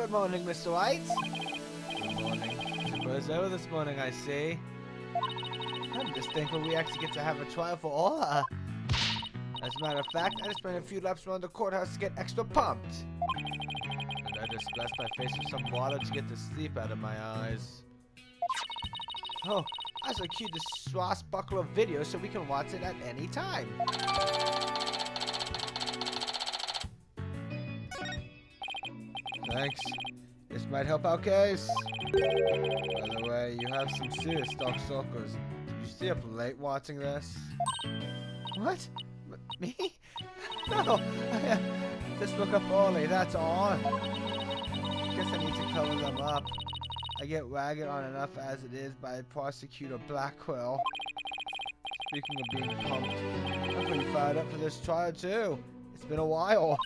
Good morning, Mr. White. Good morning. Surprise over this morning, I see. I'm just thankful we actually get to have a trial for Ola. As a matter of fact, I just ran a few laps around the courthouse to get extra pumped. And I just splashed my face with some water to get the sleep out of my eyes. Oh, I also queued the swashbuckler video so we can watch it at any time. Thanks. This might help our case. By the way, you have some serious dog stalkers. Did you stay up late watching this? What? Me? No. Just look up Ollie, that's all. Guess I need to cover them up. I get ragged on enough as it is by Prosecutor Blackwell. Speaking of being pumped, I'm pretty fired up for this trial too. It's been a while.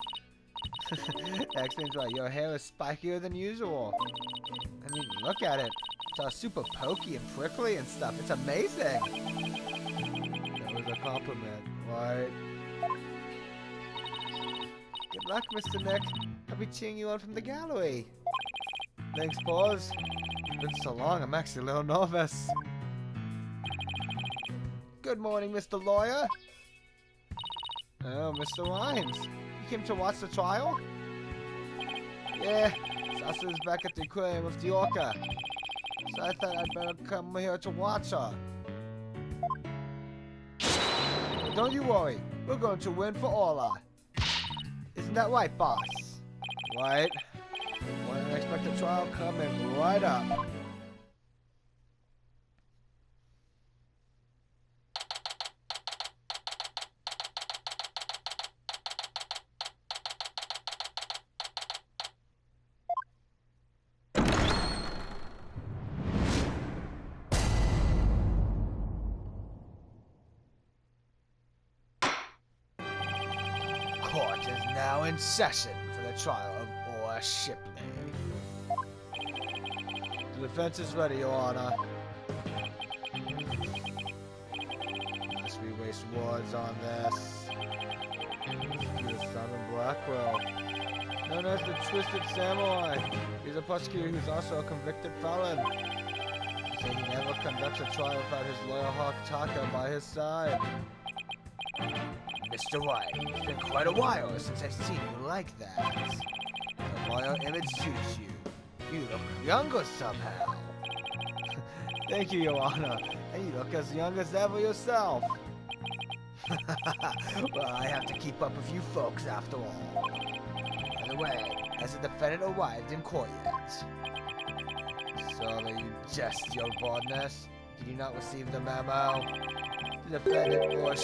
That explains why your hair is spikier than usual. I mean, look at it. It's all super pokey and prickly and stuff. It's amazing. That was a compliment, right? Good luck, Mr. Nick. I'll be cheering you on from the gallery. Thanks, Paws. It's been so long, I'm actually a little nervous. Good morning, Mr. Lawyer. Oh, Mr. Rhymes. You came to watch the trial? Yeah, Sasha is back at the aquarium with the orca. So I thought I'd better come here to watch her. But don't you worry, we're going to win for Ola. Isn't that right, boss? Right. One unexpected trial coming right up. Court is now in session for the trial of Orr Shipley. The defense is ready, Your Honor. Unless we waste words on this. He's Simon Blackwell, known as the Twisted Samurai. He's a prosecutor who's also a convicted felon. He said he never conducts a trial without his lawyer Hawk Taka by his side. Mr. White, it's been quite a while since I've seen you like that. The royal image suits you. You look younger somehow. Thank you, Your Honor. And you look as young as ever yourself. Well, I have to keep up with you folks after all. By the way, has the defendant arrived in court yet? Sorry, you jest, your boldness. Did you not receive the memo? The defendant or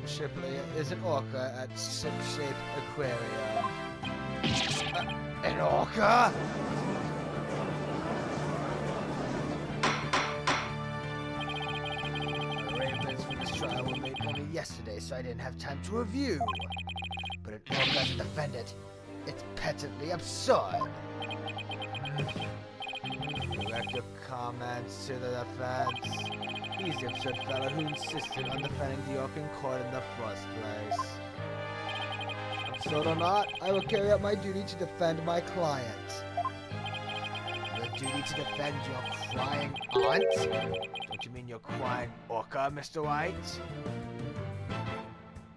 Shipley is an orca at Ship-Shape Aquarium. An orca? Arrangements for this trial were made only yesterday, so I didn't have time to review. But an orca as a defendant, it's patently absurd. Direct your comments to the defense. He's the absurd fellow who insisted on defending the orca in court in the first place. Absurd or not, I will carry out my duty to defend my client. Your duty to defend your crying aunt? Don't you mean your crying orca, Mr. White?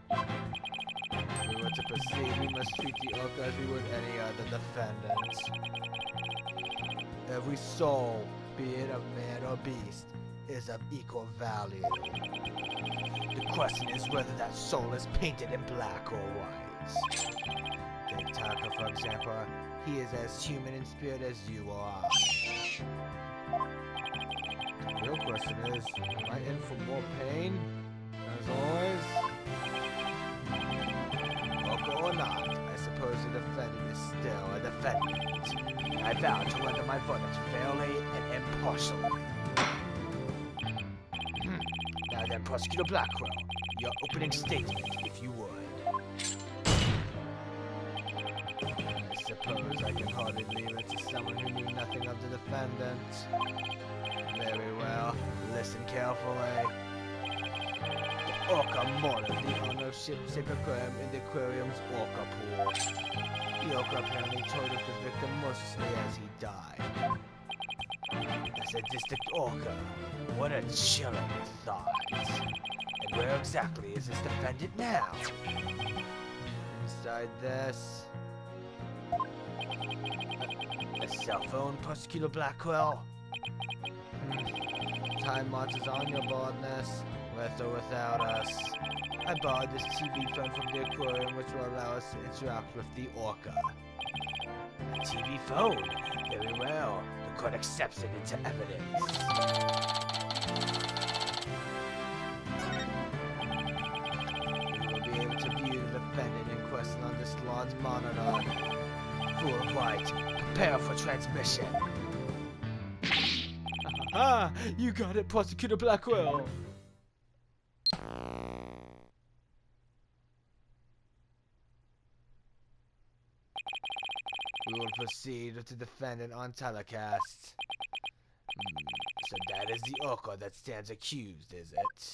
If we were to proceed, we must treat the orca as we would any other defendant. Every soul, be it of man or beast, is of equal value. The question is whether that soul is painted in black or white. Take Taka, for example. He is as human in spirit as you are. The real question is, am I in for more pain? As always? Orca or not, I suppose the defendant is still a defendant. I vow to render my verdict fairly and impartially. Now then, Prosecutor Blackwell, your opening statement, if you would. I suppose I can hardly leave it to someone who knew nothing of the defendant. Very well, listen carefully. The orca murdered the owner of Ship-Shape Aquarium in the aquarium's orca pool. The orca apparently told of the victim mercilessly as he died. A sadistic orca. What a chilling thought. And where exactly is this defendant now? Inside this... A cell phone, Prosecutor Blackwell? Time marches on, your boldness, with or without us. I borrowed this TV phone from the aquarium, which will allow us to interact with the orca. A TV phone? Very well. The court accepts it into evidence. We will be able to view the defendant in question on this large monitor. Full right. Prepare for transmission. Ah, you got it, Prosecutor Blackwell. We will proceed with the defendant on telecast. So that is the orca that stands accused, is it?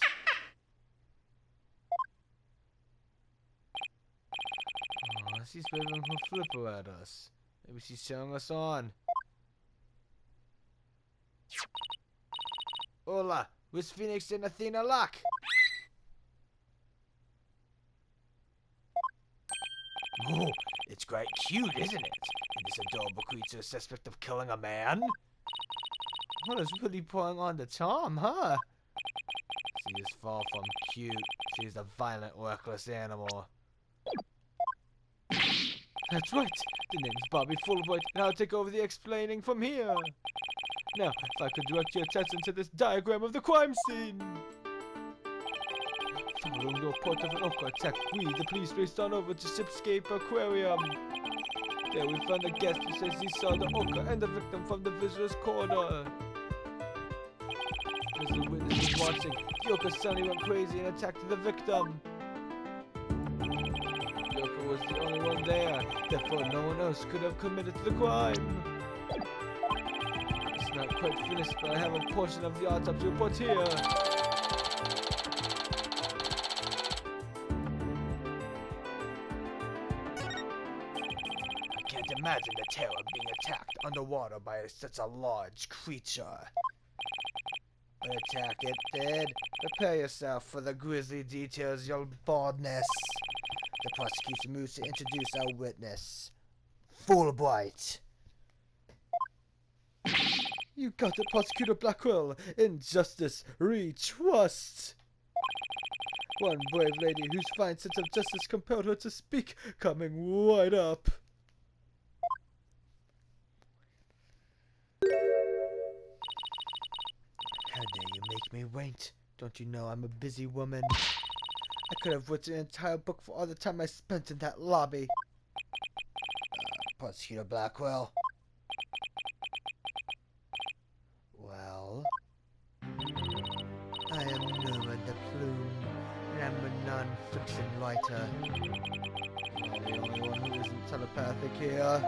Oh, she's waving her flipper at us. Maybe she's showing us on. Hola, where's Phoenix and Athena Luck? Oh, it's quite cute, isn't it? And this adorable creature is suspect of killing a man? What is really pulling on the charm, huh? She is far from cute. She is a violent, reckless animal. That's right. The name's Bobby Fulbright, and I'll take over the explaining from here. Now, if I could direct your attention to this diagram of the crime scene. Following the report of an orca attack, we, the police, raced on over to Shipscape Aquarium. There we found a guest who says he saw the orca and the victim from the visitor's corner. As the witness was watching, the orca suddenly went crazy and attacked the victim. The orca was the only one there, therefore no one else could have committed the crime. It's not quite finished, but I have a portion of the autopsy report here. Imagine the terror of being attacked underwater by such a large creature. But attack it did. Prepare yourself for the grisly details, your baldness. The prosecution moves to introduce our witness, Fulbright. You got it, Prosecutor Blackwell. Injustice, trust. One brave lady whose fine sense of justice compelled her to speak, coming right up. How dare you make me wait? Don't you know I'm a busy woman? I could have written an entire book for all the time I spent in that lobby. Prosecutor Blackwell. Well, I am Numa the Plume, and I'm a non-fiction writer. You're the only one who isn't telepathic here.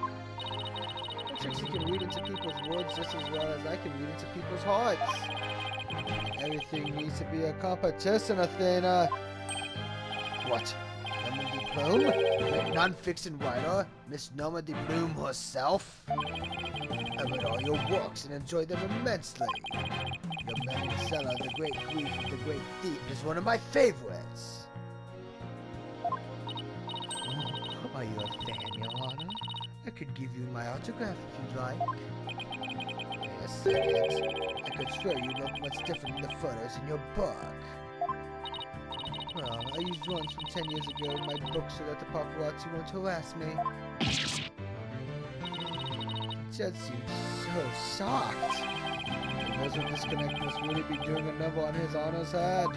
Trixie can read into people's words just as well as I can read into people's hearts. Everything needs to be a competition, Athena. What? Noma de Plume? Non-fiction writer? Miss Noma de Plume herself? I read all your works and enjoyed them immensely. Your Seller, The Great Grief of the Great Thief is one of my favorites. Are you a fan, Your Honor? I could give you my autograph if you'd like. Wait a second. I could swear you look much different than the photos in your book. Well, I used ones from 10 years ago in my book so that the paparazzi won't harass me. The judge seems so shocked. The Muzzle Disconnect must really be doing a number on his honor's head.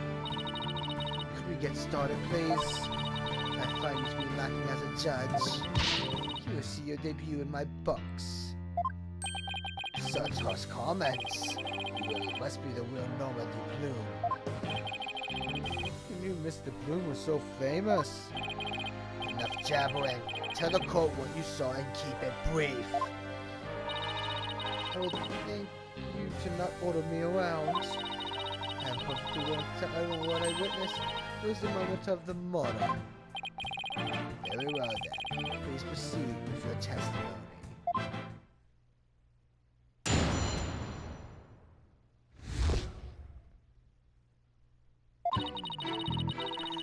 Could we get started, please? I find you to be lacking as a judge. You will see your debut in my books. Such harsh comments. You really must be the real Noma de Plume. You knew Mr. Plume was so famous. Enough jabbering. Tell the court what you saw and keep it brief. I would thank you to not order me around. I am perfectly willing to tell everyone what I witnessed. It was the moment of the murder. Very well then. Please proceed with your testimony.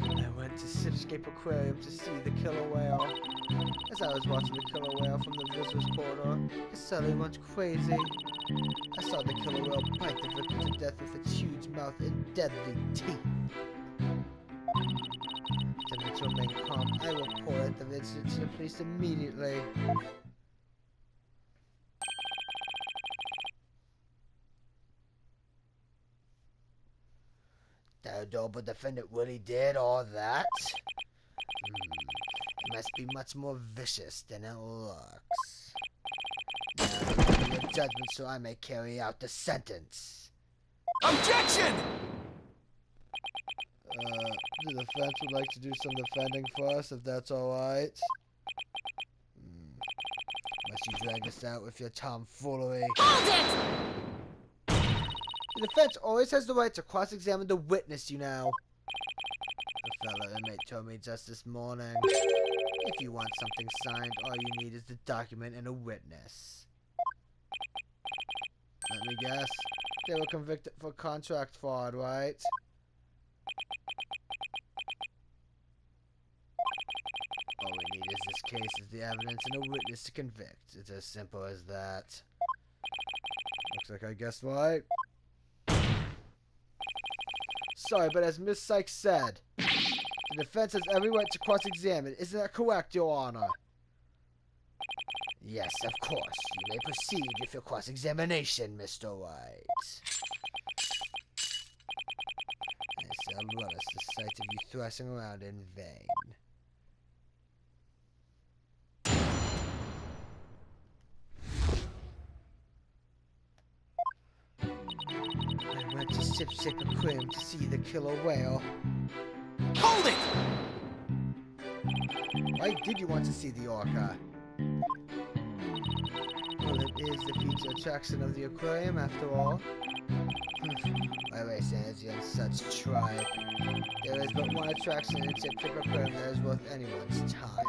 I went to Sipscape Aquarium to see the killer whale. As I was watching the killer whale from the visitor's corridor, it suddenly went crazy. I saw the killer whale bite the victim to death with its huge mouth and deadly teeth. To remain calm, I reported the incident to the police immediately. The noble defendant really did all that? It must be much more vicious than it looks. Now, give me your judgment so I may carry out the sentence. Objection! The defense would like to do some defending for us, if that's alright. Must you drag us out with your tomfoolery? Hold it! The defense always has the right to cross-examine the witness, you know. The fellow inmate told me just this morning. If you want something signed, all you need is the document and a witness. Let me guess. They were convicted for contract fraud, right? All we need in this case is the evidence and a witness to convict. It's as simple as that. Looks like I guessed right. Sorry, but as Miss Sykes said, the defense has every right to cross-examine. Isn't that correct, Your Honor? Yes, of course. You may proceed with your cross-examination, Mr. White. I shall relish the sight of you thrashing around in vain. I went to Sipscape Aquarium to see the killer whale. Hold it! Why did you want to see the orca? Well, it is the feature attraction of the aquarium, after all. My race energy and such tribe. There is but one attraction in Sipscape Aquarium that is worth anyone's time.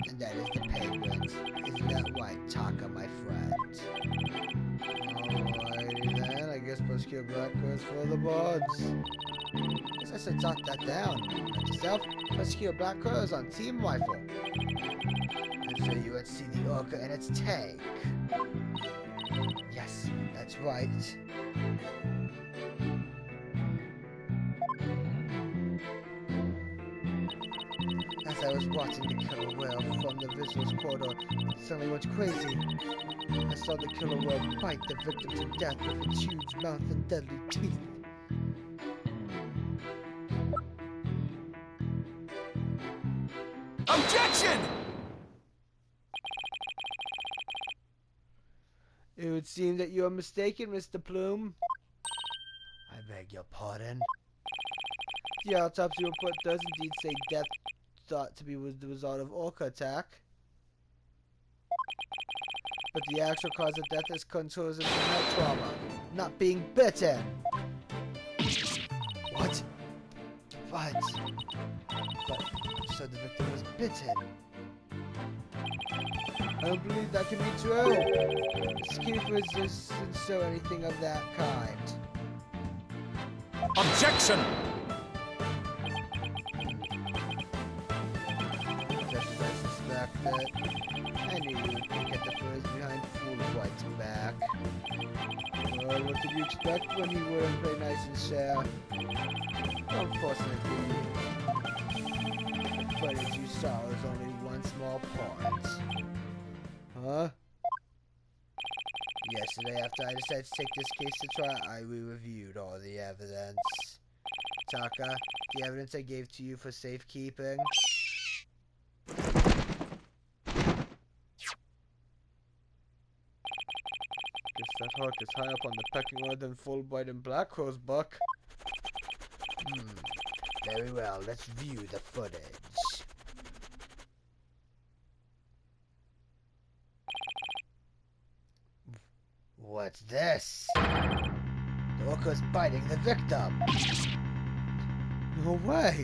And that is the penguins. Isn't that right, Taka, my friend? Alrighty then, I guess Buzzkill Black goes for the buds. Guess I should jot that down. Like yourself, Buzzkill Black goes on Team Rifle. And so you would see the orca in its tank. Yes, that's right. As I was watching the killer whale from the visitor's corridor, it suddenly went crazy. I saw the killer whale bite the victim to death with its huge mouth and deadly teeth. Objection! It would seem that you are mistaken, Mr. Plume. I beg your pardon. The autopsy report does indeed say death thought to be the result of orca attack. But the actual cause of death is contusions and head trauma, not being bitten. What? But so the victim was bitten. I don't believe that can be true. Skin resistance didn't show anything of that kind. Objection! Just as I suspected. I knew you would pick at the furs behind Fulbright's back. Well, what did you expect when you were play nice and share? Unfortunately, the footage you saw was only one small part. Huh? Yesterday, after I decided to take this case to trial, I re-reviewed all the evidence. Taka, the evidence I gave to you for safekeeping. Guess that hawk is high up on the pecking order than Fulbright and Blackcrow's buck. Very well, let's view the footage. What's this? The orca's biting the victim. No way.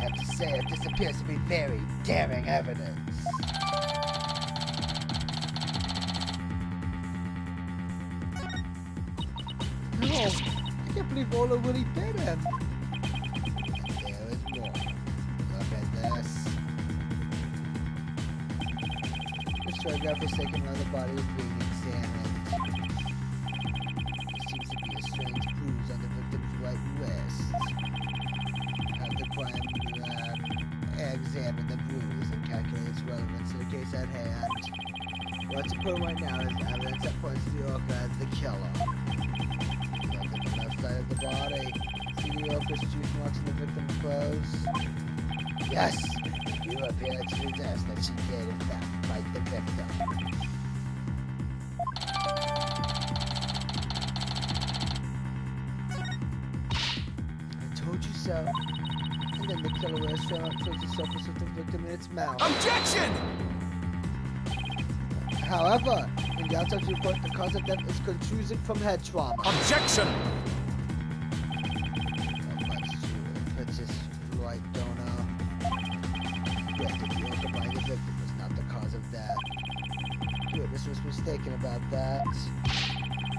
have to say that this appears to be very damning evidence. No, I can't believe Ola really bit him. And there is more. Look at this. This photograph was taken while the body was being examined. There seems to be a strange bruise on the victim's right wrist. Have the crime lab examine the bruise and calculate its relevance to the case at hand. What's important right now is evidence that points to the orca as the killer. Look at the left side of the body. See the orca's tooth marks in the victim's clothes? Yes! You appear to suggest that she did in fact bite the victim. I told you so. And then the killer will show up towards the surface with the victim in its mouth. Objection! However, in the autopsy report, the cause of death is contusion from head trauma. Objection! Not much to put this right, don't know. Granted, the orca biting the victim was not the cause of death. The witness was mistaken about that.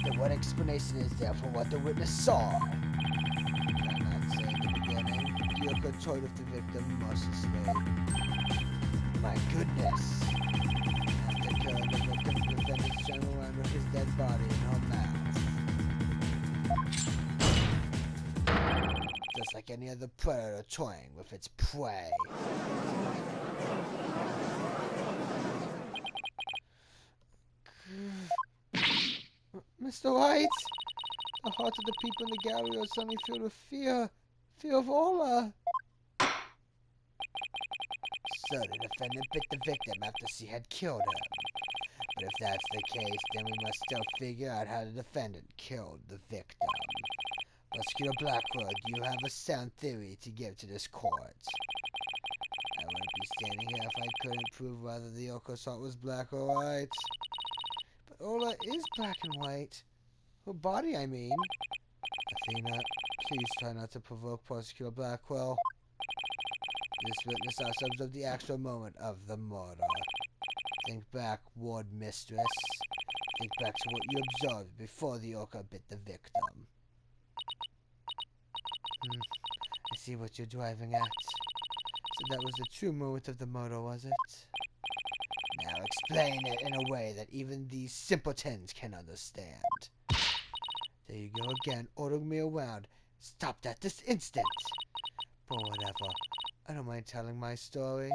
Then what explanation is there for what the witness saw? Can I not say in the beginning? The orca toyed with the victim mercilessly. My goodness. The defendant turned around with his dead body in her mouth. Just like any other predator toying with its prey. Mr. White! The hearts of the people in the gallery are suddenly filled with fear. Fear of Ola. So the defendant bit the victim after she had killed him. But if that's the case, then we must still figure out how the defendant killed the victim. Prosecutor Blackwell, do you have a sound theory to give to this court? I wouldn't be standing here if I couldn't prove whether the orca salt was black or white. But Ola is black and white. Her body, I mean. Athena, please try not to provoke Prosecutor Blackwell. This witness ourselves of the actual moment of the murder. Think back, ward mistress. Think back to what you observed before the orca bit the victim. I see what you're driving at. So that was the true moment of the murder, was it? Now explain it in a way that even these simpletons can understand. There you go again, ordering me around. Stop that this instant! But whatever. I don't mind telling my story.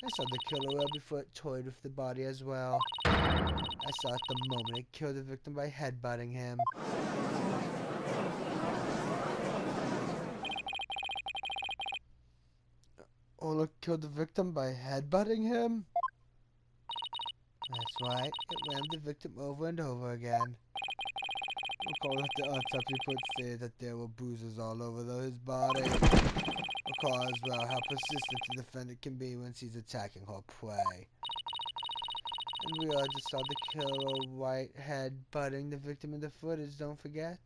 I saw the killer well before it toyed with the body as well. I saw it the moment it killed the victim by headbutting him. Ola killed the victim by headbutting him? That's right, it rammed the victim over and over again. Recall that the autopsy report stated that there were bruises all over his body. Recall as well how persistent the defendant can be when she's attacking her prey. And we all just saw the killer white head butting the victim in the footage, don't forget.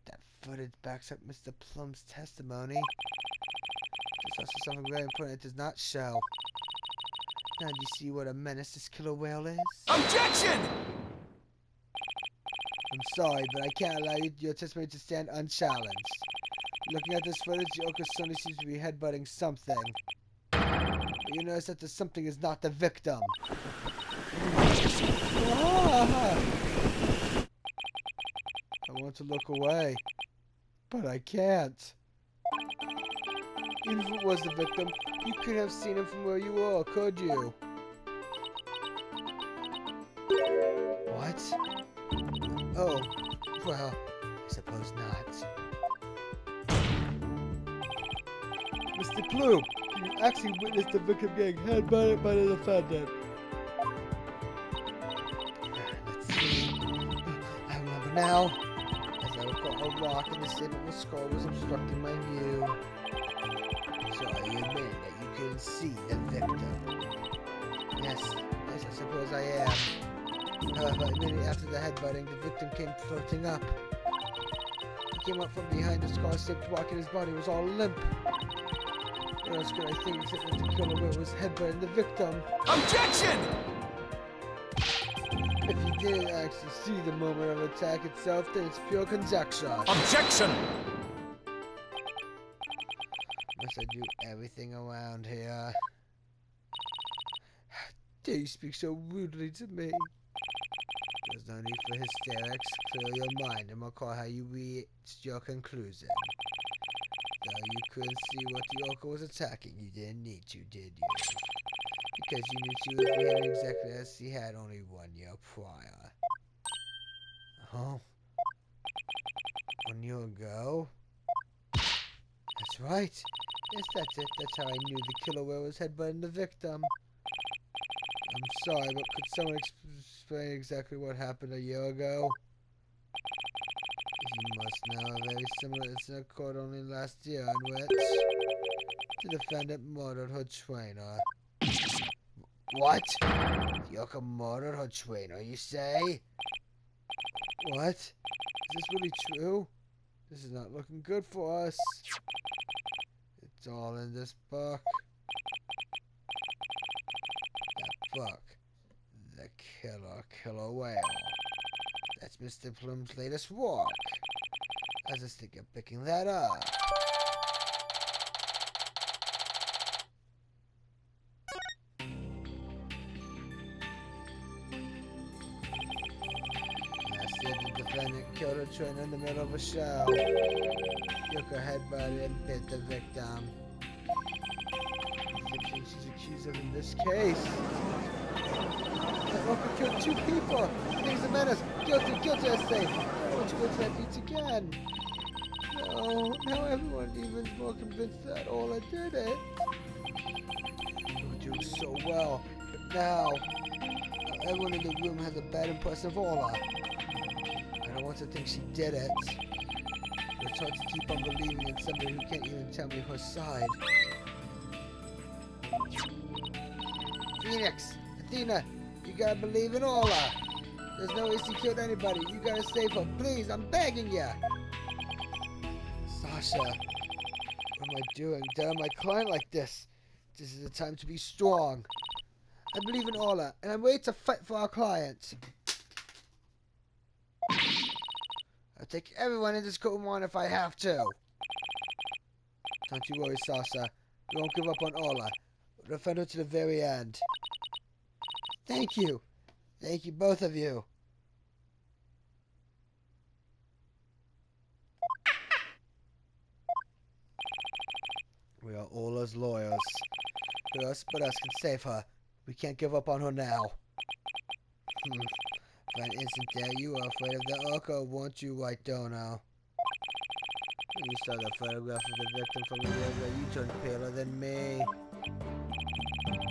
That footage backs up Mr. Plum's testimony. There's also something very important it does not show. Now do you see what a menace this killer whale is? Objection! I'm sorry, but I can't allow your testimony to stand unchallenged. Looking at this footage, the orca certainly seems to be headbutting something. But you notice that the something is not the victim. Ah! I want to look away, but I can't. Even if it was the victim, you could have seen him from where you were, could you? What? Oh, well, I suppose not. Mr. Plume, you actually witnessed the victim getting headbutted by the defendant. Let's see. I remember now. As I recall, a rock in the shape of a skull was obstructing my view. So are you admitting that you couldn't see the victim? Yes, I suppose I am. However, immediately after the headbutting, the victim came floating up. He came up from behind his car, sleepwalking. His body was all limp. What else could I think except that the killer whale was headbutting the victim? Objection! If you didn't actually see the moment of attack itself, then it's pure conjecture. Objection! Must I do everything around here? Dare you speak so rudely to me? There's no need for hysterics. Clear your mind and recall how you reached your conclusion. Though you couldn't see what the orca was attacking, you didn't need to, did you? Because you knew she was behaving exactly as she had only 1 year prior. Huh? 1 year ago? That's right. Yes, that's it. That's how I knew the killer whale was headbutting the victim. I'm sorry, but could someone explain exactly what happened a year ago? You must know a very similar incident occurred only last year in which the defendant murdered her trainer. What? The orca murdered her trainer, you say? What? Is this really true? This is not looking good for us. It's all in this book. That book. The Killer Whale. That's Mr. Plum's latest work. I was just thinking of picking that up. Last year, the defendant killed a trainer in the middle of a show. Yoko headbutted and bit the victim. The victim she's accused of in this case. That Yoko killed 2 people. Things a menace. Guilty, guilty, I say. I want to go to that beach again. No, now everyone even more convinced that Ola did it. We were doing so well, but now everyone in the room has a bad impression of Ola. I don't want to think she did it. But it's hard to keep on believing in somebody who can't even tell me her side. Phoenix! Athena! You gotta believe in Ola! There's no way she killed anybody. You gotta save her. Please, I'm begging ya! Sasha, what am I doing? Dare my client like this? This is the time to be strong. I believe in Ola, and I'm ready to fight for our client. I'll take everyone in this courtroom on if I have to. Don't you worry, Sasha. We won't give up on Ola. We'll defend her to the very end. Thank you. Thank you, both of you. We are Ola's lawyers. Who else but us can save her? We can't give up on her now. For an instant there, you were afraid of the orca, weren't you, White Dono? When you saw the photograph of the victim from a year ago, you turned paler than me.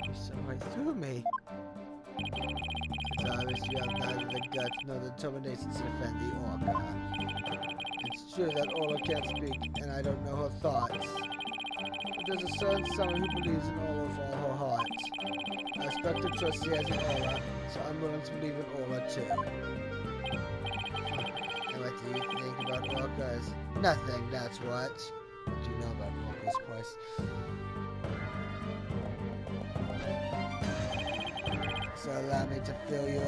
You saw right through me. It's obvious you have neither the guts nor the determination to defend the orca. It's true that Ola can't speak, and I don't know her thoughts. But there's a certain someone who believes in Ola with all her heart. I respect the trust she has in Ola, so I'm willing to believe in Ola too. And what do you think about orcas? Nothing, that's what. What do you know about orcas, Quest? So allow me to fill you in.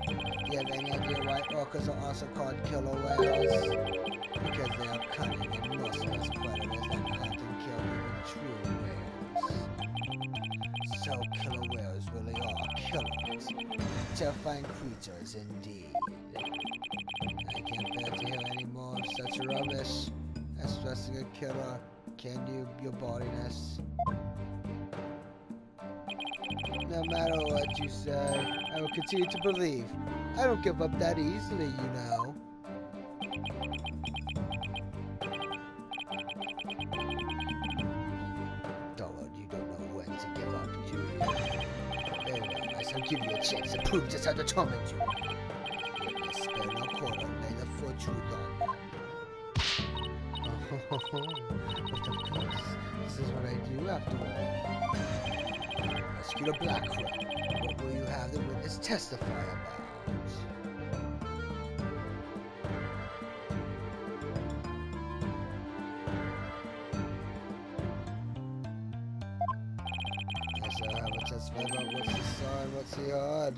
Do you have any idea why orcas are also called killer whales? Because they are cunning and merciless predators that hunt and kill even true whales. So killer whales really are killers. Terrifying creatures indeed. I can't bear to hear any more of such rubbish. As stressing a killer, can you, your bodiness? No matter what you say, I will continue to believe. I don't give up that easily, you know. Dollard, you don't know when to give up, do you? Very well, I shall give you a chance to prove just how determined you are. Witness, spare no quarter, lay the foot truth on. Oh, but of course, this is what I do after all. Prosecutor Blackfoot, what will you have the witness testify about? So how much has to about what's he saw and what's he heard?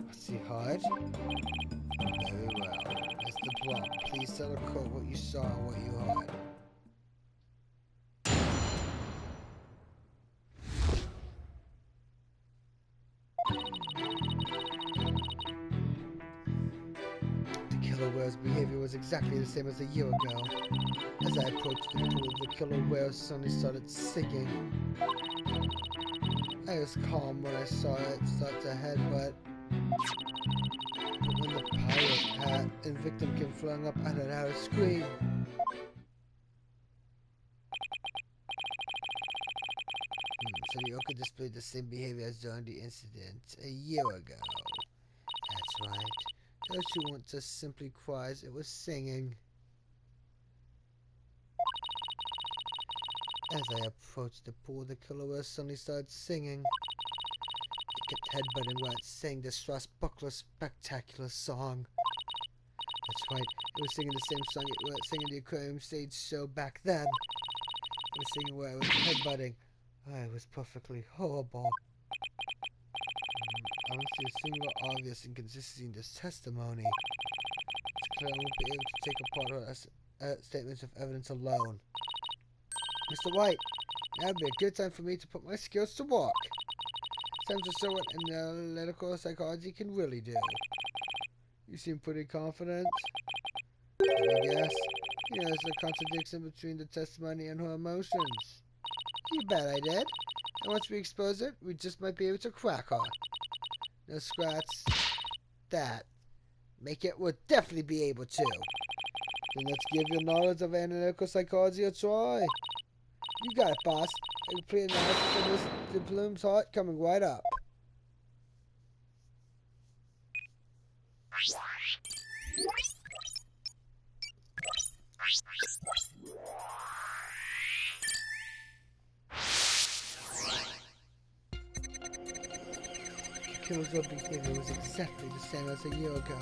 What's he heard? Very well. Mr. Plum, please tell the court what you saw and what you heard. The killer whale's behavior was exactly the same as a year ago. As I approached the pool, the killer whale suddenly started singing. I was calm when I saw it start to headbutt. But when the pirate hat and victim came flying up, I let out a scream. So the orca displayed the same behavior as during the incident a year ago. That's right. Those who want to simply cries, it was singing. As I approached the pool, the killer whale suddenly started singing. It kept headbutting while it sang the swashbuckler spectacular song. That's right, it was singing the same song it was singing the aquarium stage show back then. It was singing while it was headbutting. Oh, it was perfectly horrible. I don't see a single obvious inconsistency in this testimony. It's clear I won't be able to take apart her statements of evidence alone. Mr. White, now would be a good time for me to put my skills to work. It's time to show what analytical psychology can really do. You seem pretty confident. I guess. You know, there's a contradiction between the testimony and her emotions. You bet I did. And once we expose it, we just might be able to crack her. No scratch. That. Make it, we'll definitely be able to. Then let's give your knowledge of analytical psychology a try. You got it, boss. A complete analysis of Mr. Bloom's heart coming right up. The killer's behavior was exactly the same as a year ago.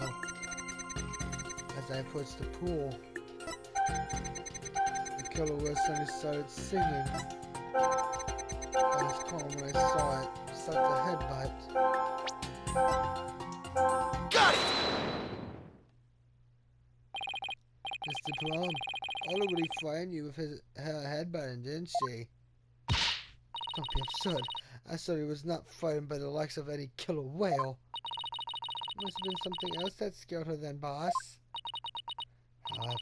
As I approached the pool, the killer whale suddenly started singing. I was calm when I saw it start to headbutt. Got it! Mr. Plum, Ola really frightened you with her headbutting, didn't she? Don't be absurd. I thought he was not frightened by the likes of any killer whale. Must have been something else that scared her then, boss. However,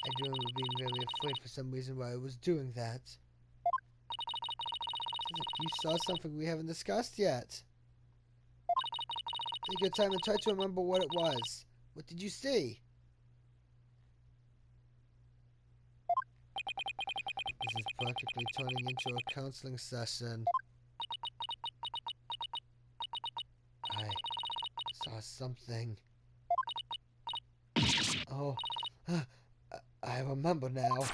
I do remember being very afraid for some reason while I was doing that. You saw something we haven't discussed yet. Take your time and try to remember what it was. What did you see? This is practically turning into a counseling session. I saw something. Oh, I remember now.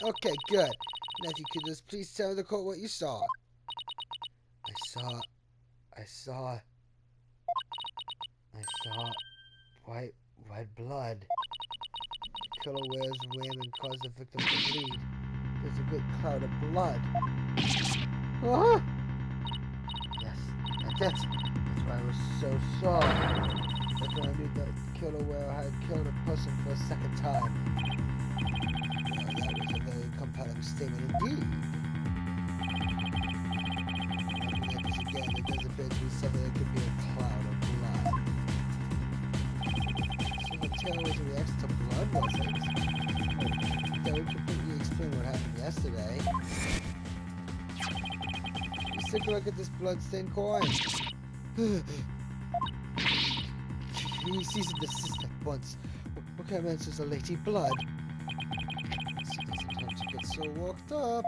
Okay, good. Now if you could just please tell the court what you saw. I saw white blood. The killer whale's ramming caused the victim to bleed. There's a good cloud of blood. Huh? Yes, that's it. That's why I was so sure. That's when I knew that the killer whale had killed a person for a second time. Well, that was a very compelling statement indeed. Looking at this again, there does appear to be something that could be a cloud of blood. So the tail was a reaction to blood, was it? That would completely explain what happened yesterday. Let's take a look at this blood-stained coin. He sees the system once. What kind of answers a lady blood? She doesn't have to get so worked up.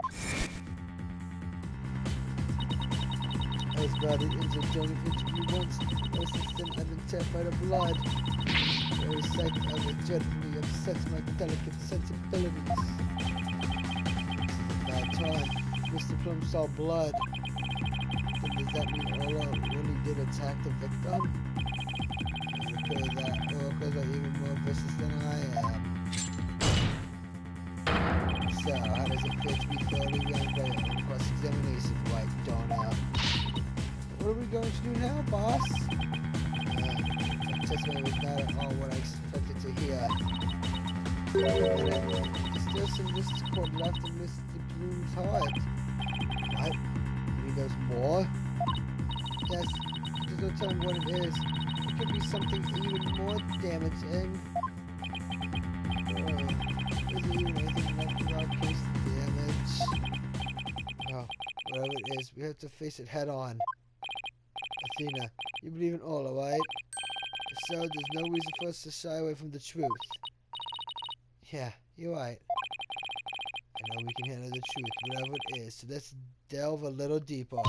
I was badly injured during an interview once. Ever since then, I've been terrified of blood. The very sight of it dreadfully upsets my delicate sensibilities. At that time, Mr. Plum saw blood. Then does that mean Ola really did attack the victim? Because that Oracles are even more vicious than I am. So, how does it appear to be thoroughly ran by your cross-examination, White Donut? What are we going to do now, boss? That testimony was not at all what I expected to hear. There's still some discord left in Mr. Bloom's heart. What? You mean there's more? Yes, just don't tell me what it is. It could be something even more damaging. Isn't even anything left of our case damage. Oh, whatever it is, we have to face it head on. Athena, you believe in Ola, right? If so, there's no reason for us to shy away from the truth. Yeah, you're right. I know we can handle the truth, whatever it is, so let's delve a little deeper.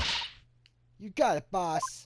You got it, boss!